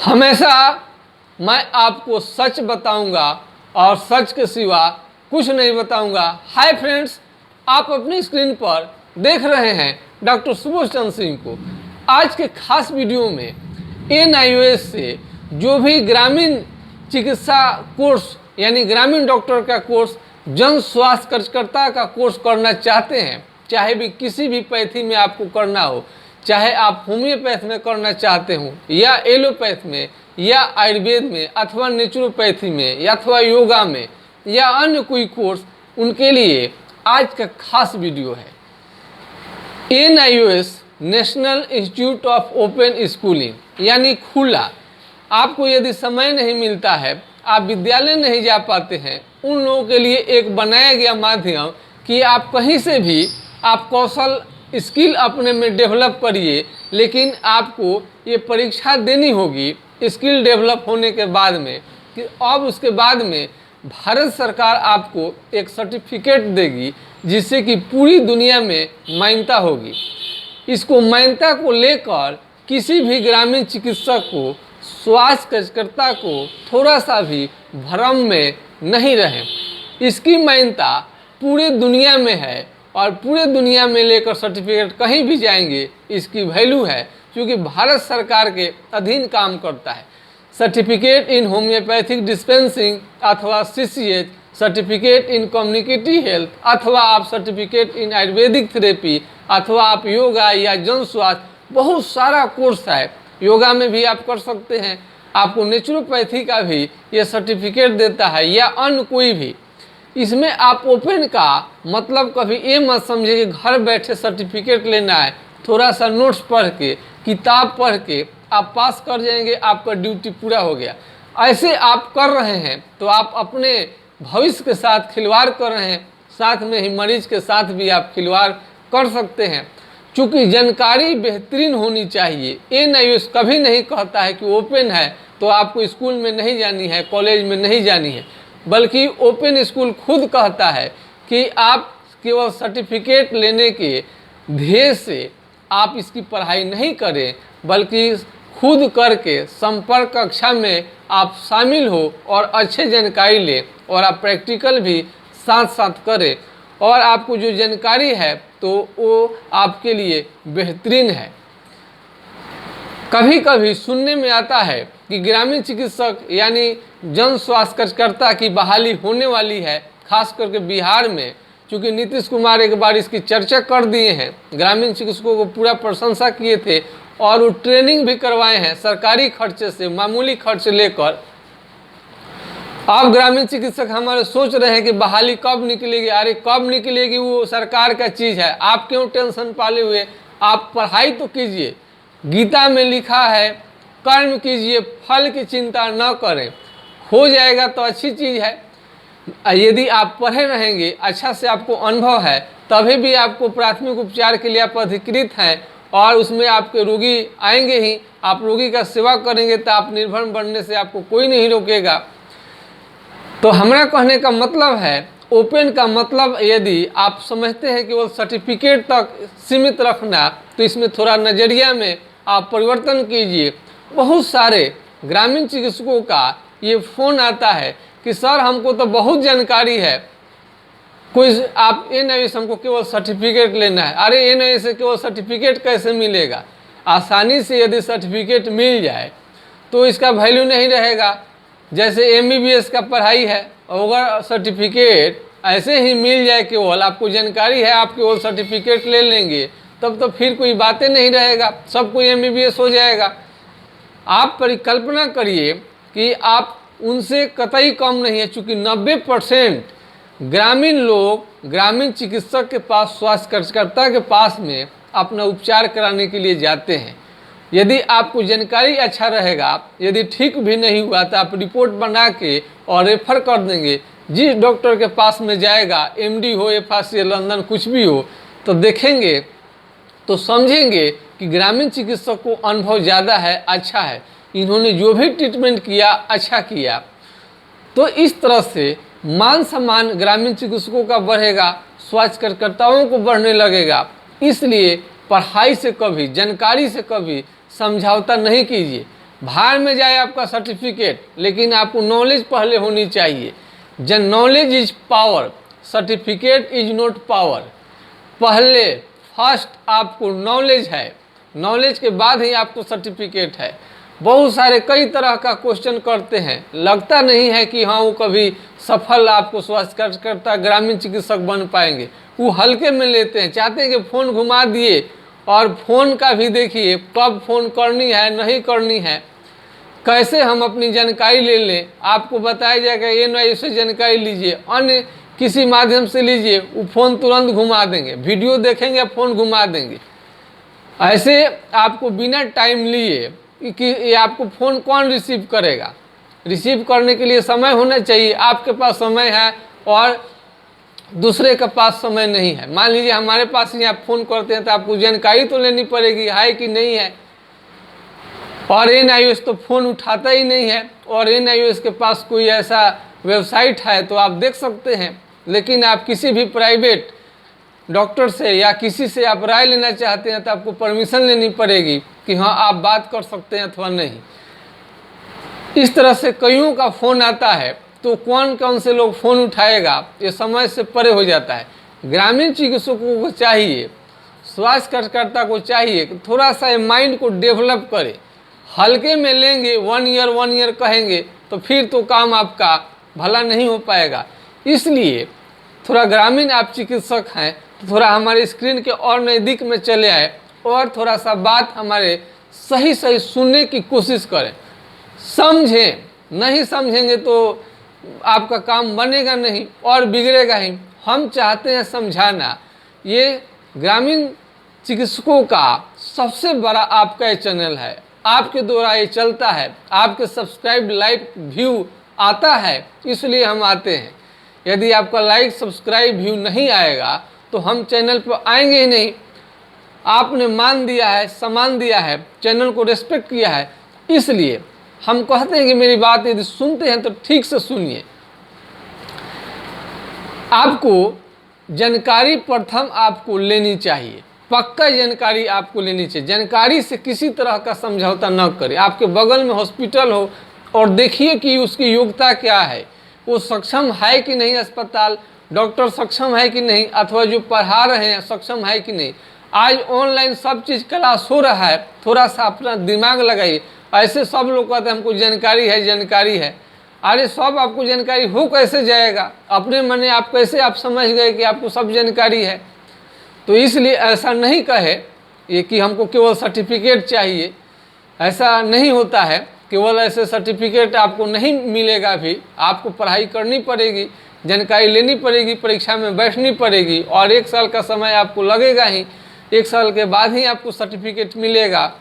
हमेशा मैं आपको सच बताऊंगा और सच के सिवा कुछ नहीं बताऊंगा। हाय फ्रेंड्स, आप अपनी स्क्रीन पर देख रहे हैं डॉक्टर सुबोध चंद्र सिंह को। आज के खास वीडियो में NIOS से जो भी ग्रामीण चिकित्सा कोर्स यानी ग्रामीण डॉक्टर का कोर्स, जन स्वास्थ्य कार्यकर्ता का कोर्स करना चाहते हैं, चाहे भी किसी भी पैथी में आपको करना हो, चाहे आप होम्योपैथ में करना चाहते हो या एलोपैथ में या आयुर्वेद में अथवा नेचुरोपैथी में या अथवा योगा में या अन्य कोई कोर्स, उनके लिए आज का खास वीडियो है। NIOS national institute of open schooling यानी खुला। आपको यदि समय नहीं मिलता है, आप विद्यालय नहीं जा पाते हैं, उन लोगों के लिए एक बनाया गया माध्यम कि आप कहीं से भी आप कौशल स्किल अपने में डेवलप करिए, लेकिन आपको ये परीक्षा देनी होगी स्किल डेवलप होने के बाद में कि अब उसके बाद में भारत सरकार आपको एक सर्टिफिकेट देगी जिससे कि पूरी दुनिया में मान्यता होगी। इसको मान्यता को लेकर किसी भी ग्रामीण चिकित्सक को, स्वास्थ्य कार्यकर्ता को थोड़ा सा भी भ्रम में नहीं रहे। इसकी मान्यता पूरे दुनिया में है और पूरे दुनिया में लेकर सर्टिफिकेट कहीं भी जाएंगे इसकी वैल्यू है, क्योंकि भारत सरकार के अधीन काम करता है। सर्टिफिकेट इन होम्योपैथिक डिस्पेंसिंग अथवा CCH, certificate in communicative health अथवा आप सर्टिफिकेट इन आयुर्वेदिक थेरेपी अथवा आप योगा या जन स्वास्थ्य, बहुत सारा कोर्स है। योगा में भी आप कर सकते हैं, आपको नेचुरोपैथी का भी ये सर्टिफिकेट देता है या अन्य कोई भी। इसमें आप ओपन का मतलब कभी ये मत समझे कि घर बैठे सर्टिफिकेट लेना है, थोड़ा सा नोट्स पढ़ के, किताब पढ़ के आप पास कर जाएंगे, आपका ड्यूटी पूरा हो गया। ऐसे आप कर रहे हैं तो आप अपने भविष्य के साथ खिलवाड़ कर रहे हैं, साथ में ही मरीज के साथ भी आप खिलवाड़ कर सकते हैं। चूँकि जानकारी बेहतरीन होनी चाहिए। NIOS कभी नहीं कहता है कि ओपन है तो आपको स्कूल में नहीं जानी है, कॉलेज में नहीं जानी है, बल्कि ओपन स्कूल खुद कहता है कि आप केवल सर्टिफिकेट लेने के ध्येय से आप इसकी पढ़ाई नहीं करें, बल्कि खुद करके संपर्क कक्षा में आप शामिल हो और अच्छे जानकारी लें और आप प्रैक्टिकल भी साथ साथ करें, और आपको जो जानकारी है तो वो आपके लिए बेहतरीन है। कभी कभी सुनने में आता है कि ग्रामीण चिकित्सक यानी जन स्वास्थ्य कार्यकर्ता की बहाली होने वाली है, खास करके बिहार में, क्योंकि नीतीश कुमार एक बार इसकी चर्चा कर दिए हैं। ग्रामीण चिकित्सकों को पूरा प्रशंसा किए थे और वो ट्रेनिंग भी करवाए हैं सरकारी खर्चे से, मामूली खर्च लेकर। अब ग्रामीण चिकित्सक हमारे सोच रहे हैं कि बहाली कब निकलेगी। अरे कब निकलेगी, वो सरकार का चीज़ है, आप क्यों टेंशन पाले हुए। आप पढ़ाई तो कीजिए, गीता में लिखा है कर्म कीजिए, फल की चिंता न करें, हो जाएगा तो अच्छी चीज़ है। यदि आप पढ़े रहेंगे, अच्छा से आपको अनुभव है, तभी भी आपको प्राथमिक उपचार के लिए आप अधिकृत हैं और उसमें आपके रोगी आएंगे ही, आप रोगी का सेवा करेंगे तो आप निर्भर बनने से आपको कोई नहीं रोकेगा। तो हमारा कहने का मतलब है, ओपन का मतलब यदि आप समझते हैं कि वो सर्टिफिकेट तक सीमित रखना, तो इसमें थोड़ा नज़रिया में आप परिवर्तन कीजिए। बहुत सारे ग्रामीण चिकित्सकों का ये फ़ोन आता है कि सर हमको तो बहुत जानकारी है, कोई आप NIOS हमको केवल सर्टिफिकेट लेना है। अरे NIOS से केवल सर्टिफिकेट कैसे मिलेगा? आसानी से यदि सर्टिफिकेट मिल जाए तो इसका वैल्यू नहीं रहेगा। जैसे MBBS का पढ़ाई है, अगर सर्टिफिकेट ऐसे ही मिल जाए, केवल आपको जानकारी है, आप केवल सर्टिफिकेट ले लेंगे, तब तो फिर कोई बातें नहीं रहेगा, सब कोई MBBS हो जाएगा। आप परिकल्पना करिए कि आप उनसे कतई कम नहीं है, चूँकि 90% ग्रामीण लोग ग्रामीण चिकित्सक के पास, स्वास्थ्य कार्यकर्ता के पास में अपना उपचार कराने के लिए जाते हैं। यदि आपको जानकारी अच्छा रहेगा, यदि ठीक भी नहीं हुआ तो आप रिपोर्ट बना के और रेफर कर देंगे। जिस डॉक्टर के पास में जाएगा, MD हो, FRC, लंदन, कुछ भी हो, तो देखेंगे तो समझेंगे कि ग्रामीण चिकित्सक को अनुभव ज़्यादा है, अच्छा है, इन्होंने जो भी ट्रीटमेंट किया अच्छा किया। तो इस तरह से मान सम्मान ग्रामीण चिकित्सकों का बढ़ेगा, स्वास्थ्य कार्यकर्ताओं को बढ़ने लगेगा। इसलिए पढ़ाई से कभी, जानकारी से कभी समझौता नहीं कीजिए। बाहर में जाए आपका सर्टिफिकेट, लेकिन आपको नॉलेज पहले होनी चाहिए। जन knowledge is power, certificate is not power. पहले फर्स्ट आपको नॉलेज है, नॉलेज के बाद ही आपको सर्टिफिकेट है। बहुत सारे कई तरह का क्वेश्चन करते हैं, लगता नहीं है कि हाँ वो कभी सफल आपको स्वास्थ्य कार्यकर्ता ग्रामीण चिकित्सक बन पाएंगे। वो हल्के में लेते हैं, चाहते हैं कि फ़ोन घुमा दिए, और फ़ोन का भी देखिए कब फ़ोन करनी है नहीं करनी है, कैसे हम अपनी जानकारी ले लें। आपको बताया जाएगा ये ना ऐसे जानकारी लीजिए, अन्य किसी माध्यम से लीजिए, वो फ़ोन तुरंत घुमा देंगे, वीडियो देखेंगे फ़ोन घुमा देंगे। ऐसे आपको बिना टाइम लिए कि ये आपको फ़ोन कौन रिसीव करेगा, रिसीव करने के लिए समय होना चाहिए। आपके पास समय है और दूसरे के पास समय नहीं है। मान लीजिए हमारे पास ही आप फ़ोन करते हैं तो आपको जानकारी तो लेनी पड़ेगी है कि नहीं है। और NIOS तो फ़ोन उठाता ही नहीं है, और NIOS के पास कोई ऐसा वेबसाइट है तो आप देख सकते हैं। लेकिन आप किसी भी प्राइवेट डॉक्टर से या किसी से आप राय लेना चाहते हैं तो आपको परमिशन लेनी पड़ेगी कि हाँ आप बात कर सकते हैं अथवा नहीं। इस तरह से कईयों का फ़ोन आता है, तो कौन कौन से लोग फ़ोन उठाएगा, ये समय से परे हो जाता है। ग्रामीण चिकित्सकों को चाहिए, स्वास्थ्य कार्यकर्ता को चाहिए कि थोड़ा सा माइंड को डेवलप करे। हल्के में लेंगे, 1 ईयर कहेंगे तो फिर तो काम आपका भला नहीं हो पाएगा। इसलिए थोड़ा ग्रामीण आप चिकित्सक हैं तो थोड़ा हमारे स्क्रीन के और नज़दीक में चले आए और थोड़ा सा बात हमारे सही सुनने की कोशिश करें, समझें। नहीं समझेंगे तो आपका काम बनेगा नहीं और बिगड़ेगा ही। हम चाहते हैं समझाना। ये ग्रामीण चिकित्सकों का सबसे बड़ा आपका ये चैनल है, आपके द्वारा ये चलता है, आपके सब्सक्राइब लाइक व्यू आता है, इसलिए हम आते हैं। यदि आपका लाइक सब्सक्राइब व्यू नहीं आएगा तो हम चैनल पर आएंगे ही नहीं। आपने मान दिया है, सम्मान दिया है, चैनल को रिस्पेक्ट किया है, इसलिए हम कहते हैं कि मेरी बात यदि सुनते हैं तो ठीक से सुनिए। आपको जानकारी प्रथम आपको लेनी चाहिए, पक्का जानकारी आपको लेनी चाहिए। जानकारी से किसी तरह का समझौता न करें। आपके बगल में हॉस्पिटल हो और देखिए कि उसकी योग्यता क्या है, वो सक्षम है कि नहीं, अस्पताल डॉक्टर सक्षम है कि नहीं, अथवा जो पढ़ा रहे हैं सक्षम है कि नहीं। आज ऑनलाइन सब चीज़ क्लास हो रहा है, थोड़ा सा अपना दिमाग लगाइए। ऐसे सब लोग कहते हैं हमको जानकारी है। अरे सब आपको जानकारी हो कैसे जाएगा? अपने मन आप कैसे आप समझ गए कि आपको सब जानकारी है? तो इसलिए ऐसा नहीं कहे ये कि हमको केवल सर्टिफिकेट चाहिए, ऐसा नहीं होता है। केवल ऐसे सर्टिफिकेट आपको नहीं मिलेगा, भी आपको पढ़ाई करनी पड़ेगी, जानकारी लेनी पड़ेगी, परीक्षा में बैठनी पड़ेगी, और 1 साल का समय आपको लगेगा ही। 1 साल के बाद ही आपको सर्टिफिकेट मिलेगा।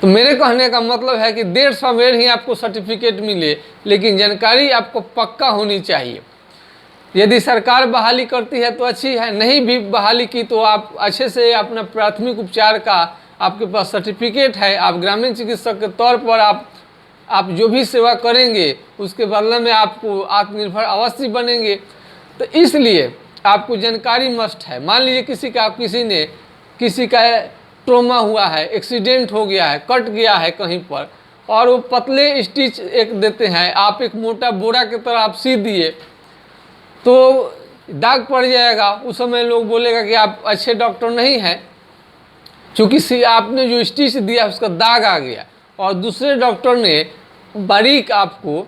तो मेरे कहने का मतलब है कि 1.5 सवेर ही आपको सर्टिफिकेट मिले, लेकिन जानकारी आपको पक्का होनी चाहिए। यदि सरकार बहाली करती है तो अच्छी है, नहीं भी बहाली की तो आप अच्छे से अपना प्राथमिक उपचार का आपके पास सर्टिफिकेट है, आप ग्रामीण चिकित्सक के तौर पर आप जो भी सेवा करेंगे उसके बदले में आपको आत्मनिर्भर अवश्य बनेंगे। तो इसलिए आपको जानकारी मस्ट है। मान लीजिए किसी का ट्रॉमा हुआ है, एक्सीडेंट हो गया है, कट गया है कहीं पर, और वो पतले स्टिच एक देते हैं, आप एक मोटा बोरा की तरह आप सी दिए तो दाग पड़ जाएगा। उस समय लोग बोलेगा कि आप अच्छे डॉक्टर नहीं हैं, क्योंकि आपने जो स्टिच दिया उसका दाग आ गया, और दूसरे डॉक्टर ने बारीक आपको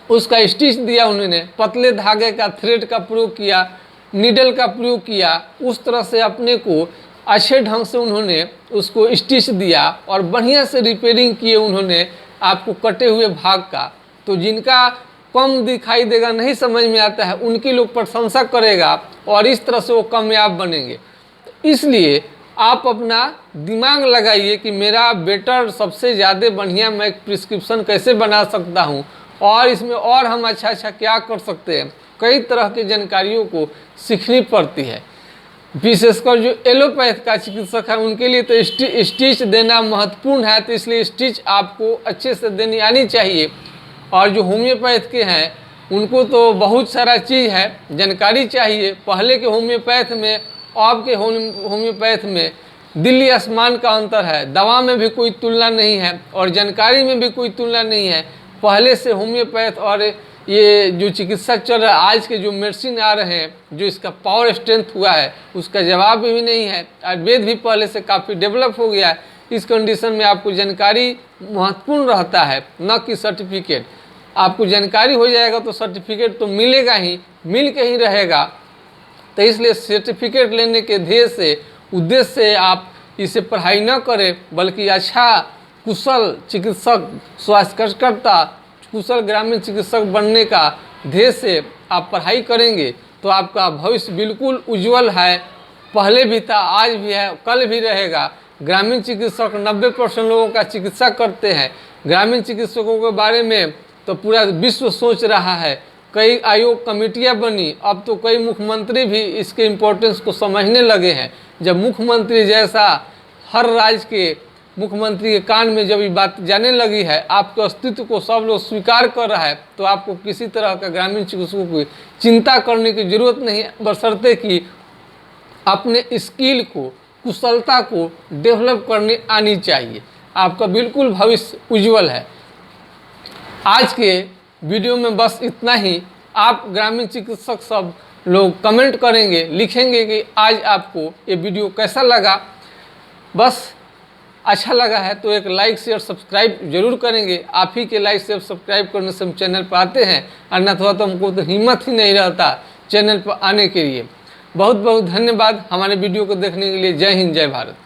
उसका स्टिच दिया, उन्होंने पतले धागे का थ्रेड का प्रयोग किया, नीडल का प्रयोग किया, उस तरह से अपने को अच्छे ढंग से उन्होंने उसको स्टिच दिया और बढ़िया से रिपेयरिंग किए उन्होंने आपको कटे हुए भाग का। तो जिनका कम दिखाई देगा, नहीं समझ में आता है, उनकी लोग प्रशंसा करेगा और इस तरह से वो कामयाब बनेंगे। इसलिए आप अपना दिमाग लगाइए कि मेरा बेटर सबसे ज़्यादा बढ़िया मैं प्रिस्क्रिप्शन कैसे बना सकता हूँ, और इसमें और हम अच्छा क्या कर सकते हैं। कई तरह की जानकारियों को सीखनी पड़ती है, विशेषकर जो एलोपैथ का चिकित्सक है उनके लिए तो स्टिच देना महत्वपूर्ण है। तो इसलिए स्टिच आपको अच्छे से देनी आनी चाहिए। और जो होम्योपैथ के हैं उनको तो बहुत सारा चीज़ है, जानकारी चाहिए। पहले के होम्योपैथ में अब के होम्योपैथ में दिल्ली आसमान का अंतर है। दवा में भी कोई तुलना नहीं है और जानकारी में भी कोई तुलना नहीं है। पहले से होम्योपैथ और ये जो चिकित्सा चल रहा है, आज के जो मेडिसिन आ रहे हैं, जो इसका पावर स्ट्रेंथ हुआ है, उसका जवाब भी नहीं है। आयुर्वेद भी पहले से काफ़ी डेवलप हो गया है। इस कंडीशन में आपको जानकारी महत्वपूर्ण रहता है, न कि सर्टिफिकेट। आपको जानकारी हो जाएगा तो सर्टिफिकेट तो मिलेगा ही, मिल के ही रहेगा। तो इसलिए सर्टिफिकेट लेने के ध्येय से, उद्देश्य से आप इसे पढ़ाई न करें, बल्कि अच्छा कुशल चिकित्सक, स्वास्थ्य कार्यकर्ता, कुशल ग्रामीण चिकित्सक बनने का ध्येय से आप पढ़ाई करेंगे तो आपका भविष्य बिल्कुल उज्जवल है। पहले भी था, आज भी है, कल भी रहेगा। ग्रामीण चिकित्सक 90% लोगों का चिकित्सा करते हैं। ग्रामीण चिकित्सकों के बारे में तो पूरा विश्व सोच रहा है। कई आयोग कमेटियां बनी, अब तो कई मुख्यमंत्री भी इसके इम्पोर्टेंस को समझने लगे हैं। जब मुख्यमंत्री जैसा हर राज्य के मुख्यमंत्री के कान में जब ये बात जाने लगी है, आपके अस्तित्व को सब लोग स्वीकार कर रहा है, तो आपको किसी तरह का ग्रामीण चिकित्सकों की चिंता करने की जरूरत नहीं है, बशर्ते कि अपने स्किल को, कुशलता को डेवलप करने आनी चाहिए। आपका बिल्कुल भविष्य उज्जवल है। आज के वीडियो में बस इतना ही। आप ग्रामीण चिकित्सक सब लोग कमेंट करेंगे, लिखेंगे कि आज आपको ये वीडियो कैसा लगा। बस अच्छा लगा है तो एक लाइक शेयर सब्सक्राइब जरूर करेंगे। आप ही के लाइक शेयर सब्सक्राइब करने से हम चैनल पर आते हैं, अन्यथा तो हमको तो हिम्मत ही नहीं रहता चैनल पर आने के लिए। बहुत बहुत धन्यवाद हमारे वीडियो को देखने के लिए। जय हिंद, जय भारत।